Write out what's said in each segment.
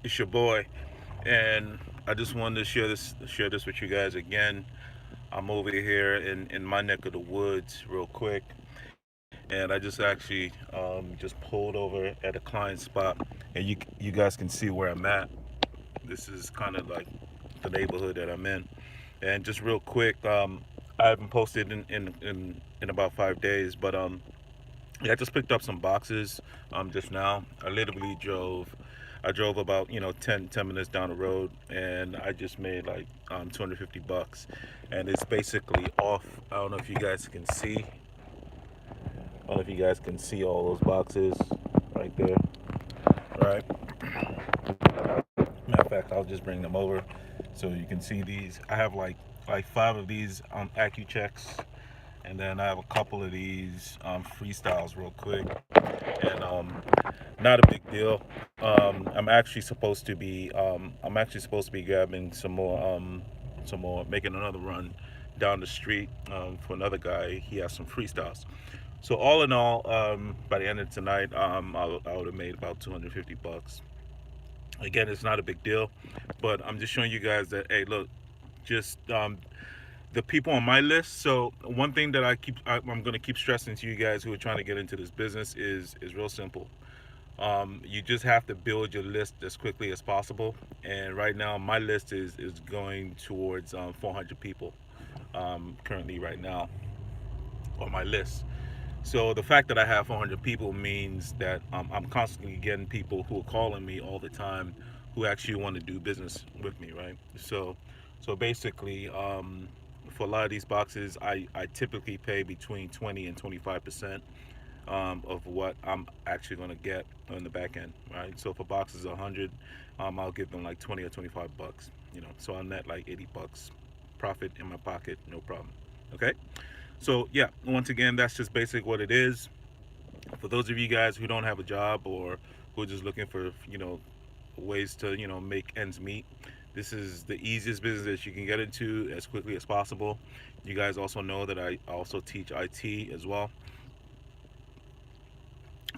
It's your boy, and I just wanted to share this with you guys again. I'm over here in my neck of the woods, real quick, and I just actually just pulled over at a client spot, and you guys can see where I'm at. This is kind of like the neighborhood that I'm in, and just real quick, I haven't posted in about 5 days, but yeah, I just picked up some boxes just now. I drove about 10 minutes down the road, and I just made like 250 bucks, and it's basically off. I don't know if you guys can see. I don't know if you guys can see all those boxes right there. Right. Matter of fact, I'll just bring them over so you can see these. I have like five of these AccuChecks, and then I have a couple of these freestyles real quick, and not a big deal. I'm actually supposed to be grabbing some more, making another run down the street for another guy. He has some freestyles. So all in all, by the end of tonight, I would have made about 250 bucks. Again, it's not a big deal, but I'm just showing you guys that, hey, look, just the people on my list. So one thing that I'm going to keep stressing to you guys who are trying to get into this business is real simple. You just have to build your list as quickly as possible. And right now, my list is going towards 400 people currently right now on my list. So the fact that I have 400 people means that I'm constantly getting people who are calling me all the time who actually want to do business with me, right? So basically, for a lot of these boxes, I typically pay between 20 and 25% of what I'm actually going to get on the back end, right? So if a box is 100, I'll give them like 20 or 25 bucks, so I'll net like 80 bucks profit in my pocket, no problem. Okay. So yeah, once again, that's just basic what it is. For those of you guys who don't have a job or who are just looking for ways to make ends meet, this is the easiest business that you can get into as quickly as possible. You guys also know that I also teach IT as well.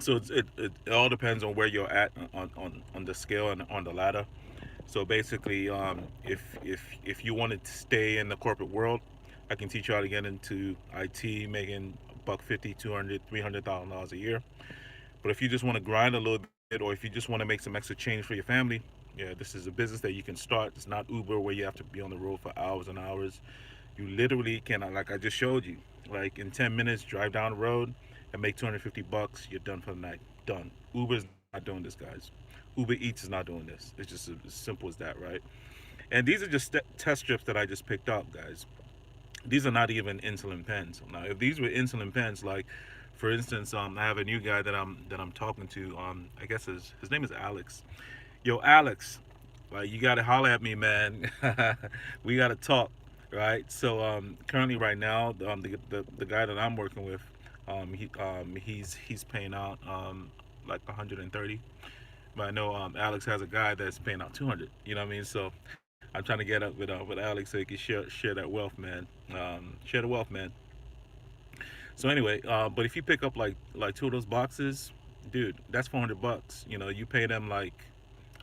So it all depends on where you're at on the scale and on the ladder. So basically, if you want to stay in the corporate world, I can teach you how to get into IT, making buck 50, 200, $300,000 a year. But if you just want to grind a little bit, or if you just want to make some extra change for your family, yeah, this is a business that you can start. It's not Uber where you have to be on the road for hours and hours. You literally can, like I just showed you, like in 10 minutes, drive down the road and make 250 bucks. You're done for the night. Done. Uber's not doing this, guys. Uber Eats is not doing this. It's just as simple as that, right? And these are just test strips that I just picked up, guys. These are not even insulin pens. Now, if these were insulin pens, like for instance, I have a new guy that I'm talking to. I guess his name is Alex. Yo, Alex, like you gotta holler at me, man. We gotta talk, right? So currently, right now, the guy that I'm working with, he's paying out like 130. But I know Alex has a guy that's paying out 200. You know what I mean? So I'm trying to get up with Alex so he can share that wealth, man. Share the wealth, man. So anyway, but if you pick up like two of those boxes, dude, that's 400 bucks. You pay them like,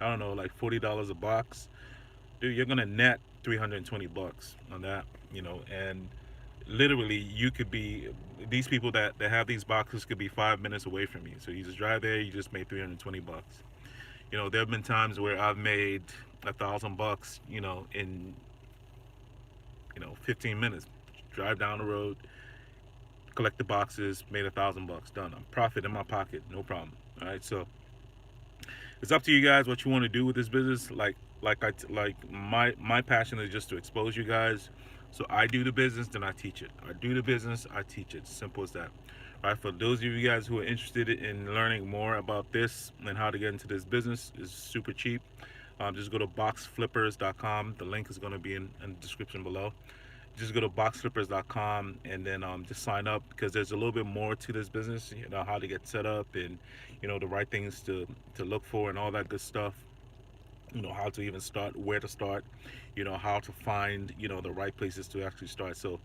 I don't know, like $40 a box. Dude, you're gonna net 320 bucks on that. And literally you could be, these people that have these boxes could be 5 minutes away from you. So you just drive there, you just made 320 bucks. There have been times where I've made 1,000 bucks, in 15 minutes. Drive down the road, collect the boxes, made 1,000 bucks, done. I'm profit in my pocket, no problem. All right, so it's up to you guys what you want to do with this business. Like my passion is just to expose you guys. So I do the business, then I teach it. I do the business, I teach it. Simple as that. All right, for those of you guys who are interested in learning more about this and how to get into this business, is super cheap. Just go to boxflippers.com. The link is going to be in the description below. Just go to boxflippers.com and then just sign up, because there's a little bit more to this business. How to get set up, and the right things to look for and all that good stuff. How to even start, where to start. How to find the right places to actually start. So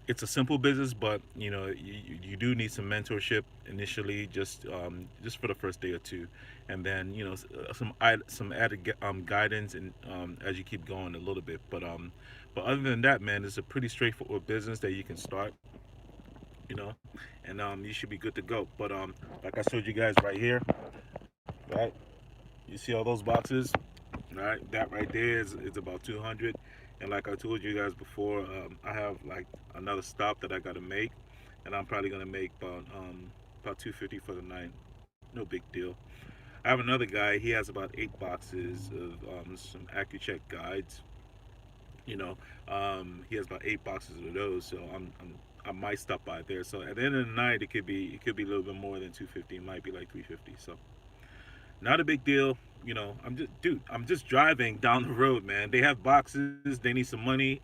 it's a simple business, but you do need some mentorship initially, just for the first day or two, and then some added guidance and as you keep going a little bit. But other than that, man, it's a pretty straightforward business that you can start, you know, and you should be good to go. But like I showed you guys right here, right? You see all those boxes, right? That right there is about 200. And like I told you guys before, I have like another stop that I got to make, and I'm probably gonna make about 250 for the night. No big deal. I have another guy. He has about 8 boxes of some AccuCheck guides. You know, he has about 8 boxes of those. So I might stop by there. So at the end of the night, it could be a little bit more than 250. It might be like 350. So not a big deal. I'm just driving down the road, man. They have boxes. They need some money.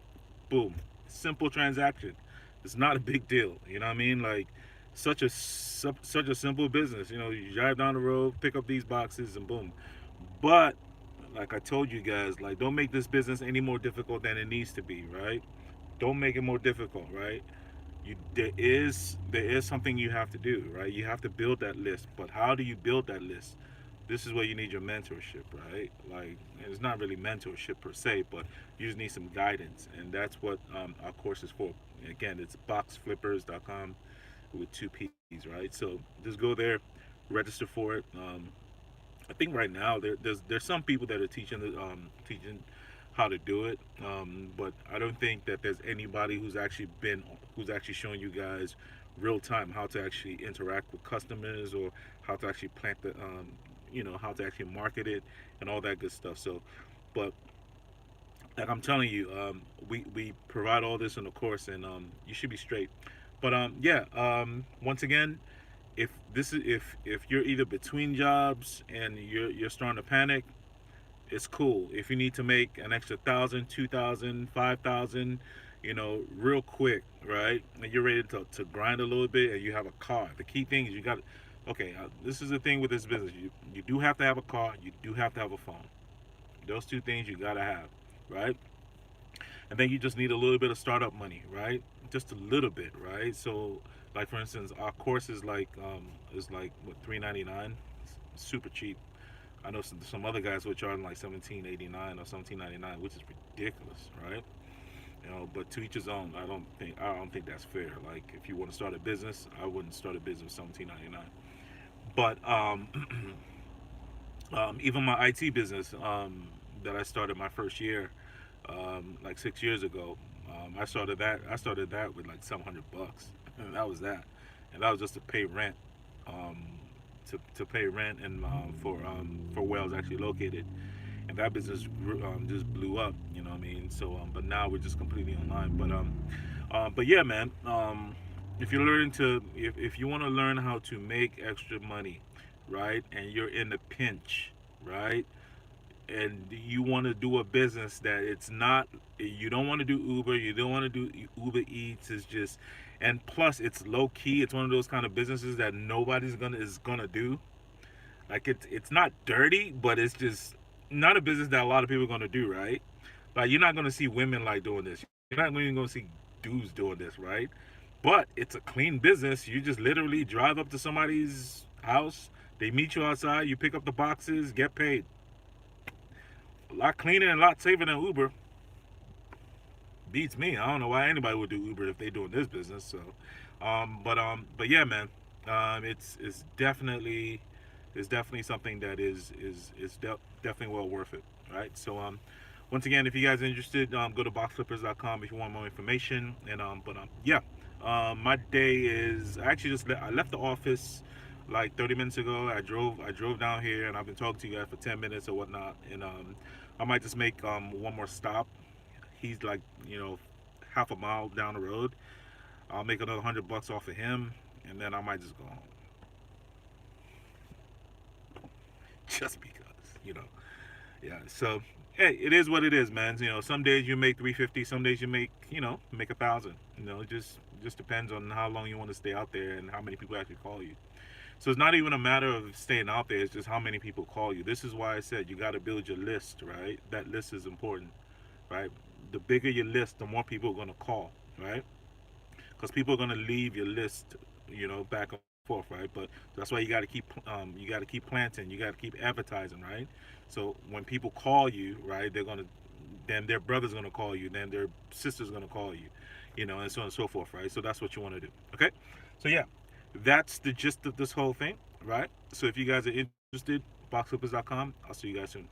Boom, simple transaction. It's not a big deal. You know what I mean? Like such a simple business. You drive down the road, pick up these boxes, and boom. But like I told you guys, like don't make this business any more difficult than it needs to be, right? Don't make it more difficult, right? There is something you have to do, right? You have to build that list. But how do you build that list? This is where you need your mentorship, right? Like it's not really mentorship per se, but you just need some guidance, and that's what our course is for. Again, it's boxflippers.com with 2 P's, right? So just go there, register for it. I think right now there's some people that are teaching how to do it, but I don't think that there's anybody who's actually showing you guys real time how to actually interact with customers, or how to actually plant the how to actually market it and all that good stuff. So, but like I'm telling you, we provide all this in the course, and you should be straight. But yeah, once again, if you're either between jobs and you're starting to panic, it's cool. If you need to make an extra 1,000, 2,000, 5,000, real quick, right? And you're ready to grind a little bit, and you have a car. The key thing is you got. Okay, this is the thing with this business. You do have to have a car. You do have to have a phone. Those 2 things you gotta have, right? And then you just need a little bit of startup money, right? Just a little bit, right? So, like for instance, our course is like what, 399, super cheap. I know some other guys were charging like 1789 or 1799, which is ridiculous, right? But to each his own. I don't think that's fair. Like if you want to start a business, I wouldn't start a business with 1799. But even my IT business that I started my first year, like 6 years ago. I started that with like $700, and that was that, and that was just to pay rent, um, to pay rent and for where I was actually located, and that business just blew up. You know what I mean? So, but now we're just completely online. But yeah, man. If you want to learn how to make extra money, right, and you're in a pinch, right, and you want to do a business that it's not, you don't want to do Uber, you don't want to do Uber Eats. It's just, and plus it's low key. It's one of those kind of businesses that nobody's gonna do. Like it's not dirty, but it's just not a business that a lot of people are gonna do, right? Like you're not gonna see women like doing this. You're not even gonna see dudes doing this, right? But it's a clean business. You just literally drive up to somebody's house, they meet you outside, you pick up the boxes, get paid. A lot cleaner and a lot safer than Uber. Beats me. I don't know why anybody would do Uber if they doing this business. So, but yeah, man, it's definitely something that is definitely well worth it. Right. So, once again, if you guys are interested, go to boxflippers.com if you want more information. And yeah, my day is I actually I left the office like 30 minutes ago. I drove down here, and I've been talking to you guys for 10 minutes or whatnot. And I might just make one more stop. He's like, half a mile down the road. I'll make another $100 off of him, and then I might just go home, just because, you know. Yeah. So, hey, it is what it is, man. Some days you make 350, some days you make 1,000. It just depends on how long you want to stay out there and how many people actually call you. So it's not even a matter of staying out there. It's just how many people call you. This is why I said you got to build your list, right? That list is important, right? The bigger your list, the more people are going to call, right? because people are going to leave your list, back and forth, right? But that's why you got to keep planting, you got to keep advertising, right? So when people call you, right, they're going to, then their brother's going to call you, then their sister's going to call you, and so on and so forth, right? So that's what you want to do. Okay, so yeah, that's the gist of this whole thing, right? So if you guys are interested, boxflippers.com. I'll see you guys soon.